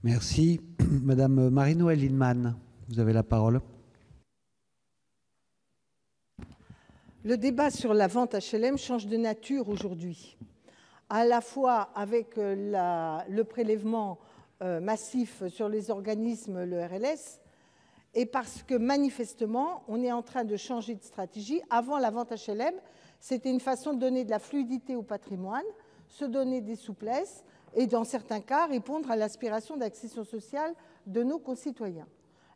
Merci. Madame Marie-Noëlle Lienemann, vous avez la parole. Le débat sur la vente HLM change de nature aujourd'hui, à la fois avec le prélèvement massif sur les organismes, le RLS, et parce que manifestement, on est en train de changer de stratégie. Avant la vente HLM, c'était une façon de donner de la fluidité au patrimoine, se donner des souplesses et, dans certains cas, répondre à l'aspiration d'accession sociale de nos concitoyens.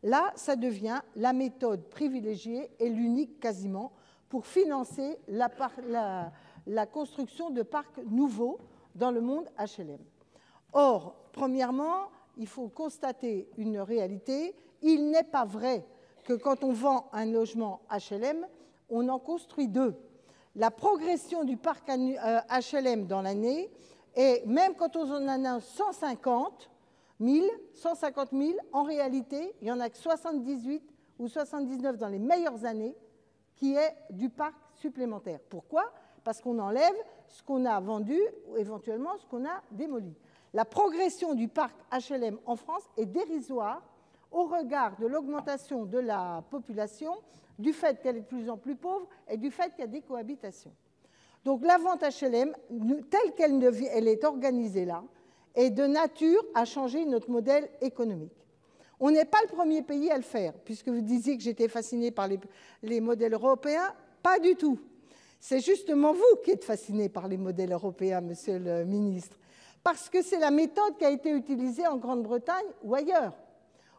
Là, ça devient la méthode privilégiée et l'unique quasiment pour financer la construction de parcs nouveaux dans le monde HLM. Or, premièrement, il faut constater une réalité. Il n'est pas vrai que quand on vend un logement HLM, on en construit deux. La progression du parc HLM dans l'année, et même quand on en a 150 000, en réalité, il n'y en a que 78 ou 79 dans les meilleures années qui est du parc supplémentaire. Pourquoi? Parce qu'on enlève ce qu'on a vendu ou éventuellement ce qu'on a démoli. La progression du parc HLM en France est dérisoire au regard de l'augmentation de la population, du fait qu'elle est de plus en plus pauvre et du fait qu'il y a des cohabitations. Donc la vente HLM, telle qu'elle est organisée là, est de nature à changer notre modèle économique. On n'est pas le premier pays à le faire, puisque vous disiez que j'étais fascinée par les modèles européens. Pas du tout. C'est justement vous qui êtes fasciné par les modèles européens, monsieur le ministre, parce que c'est la méthode qui a été utilisée en Grande-Bretagne ou ailleurs,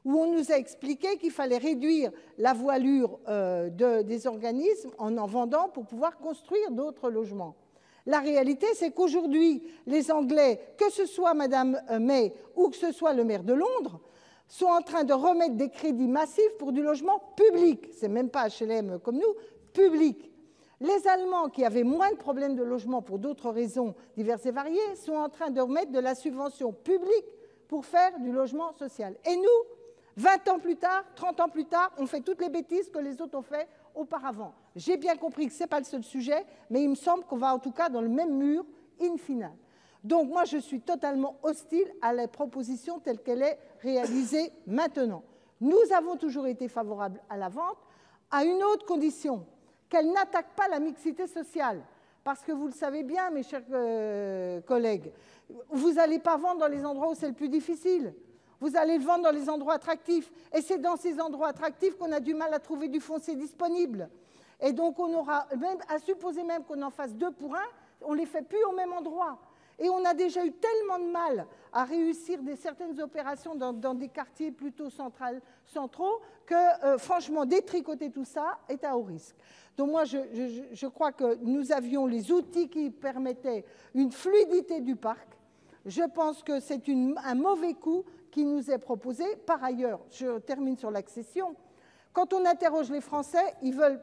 où on nous a expliqué qu'il fallait réduire la voilure des organismes en vendant pour pouvoir construire d'autres logements. La réalité, c'est qu'aujourd'hui, les Anglais, que ce soit Mme May ou que ce soit le maire de Londres, sont en train de remettre des crédits massifs pour du logement public. Ce n'est même pas HLM comme nous, public. Les Allemands, qui avaient moins de problèmes de logement pour d'autres raisons diverses et variées, sont en train de remettre de la subvention publique pour faire du logement social. Et nous, 20 ans plus tard, 30 ans plus tard, on fait toutes les bêtises que les autres ont fait auparavant. J'ai bien compris que ce n'est pas le seul sujet, mais il me semble qu'on va en tout cas dans le même mur, in fine. Donc moi, je suis totalement hostile à la proposition telle qu'elle est réalisée maintenant. Nous avons toujours été favorables à la vente, à une autre condition, qu'elle n'attaque pas la mixité sociale. Parce que vous le savez bien, mes chers collègues, vous n'allez pas vendre dans les endroits où c'est le plus difficile. Vous allez le vendre dans les endroits attractifs. Et c'est dans ces endroits attractifs qu'on a du mal à trouver du foncier disponible. Et donc on aura, même à supposer même qu'on en fasse 2 pour 1, on ne les fait plus au même endroit. Et on a déjà eu tellement de mal à réussir certaines opérations dans des quartiers plutôt centraux que, franchement, détricoter tout ça est à haut risque. Donc moi, je crois que nous avions les outils qui permettaient une fluidité du parc. Je pense que c'est un mauvais coup qui nous est proposé. Par ailleurs, je termine sur l'accession. Quand on interroge les Français, ils veulent,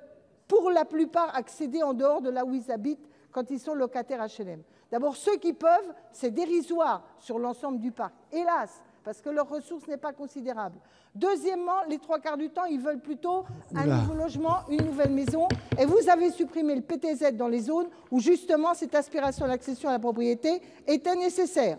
pour la plupart, accéder en dehors de là où ils habitent quand ils sont locataires HLM. D'abord, ceux qui peuvent, c'est dérisoire sur l'ensemble du parc, hélas, parce que leur ressource n'est pas considérable. Deuxièmement, les 3/4 du temps, ils veulent plutôt un nouveau logement, une nouvelle maison. Et vous avez supprimé le PTZ dans les zones où, justement, cette aspiration à l'accession à la propriété était nécessaire.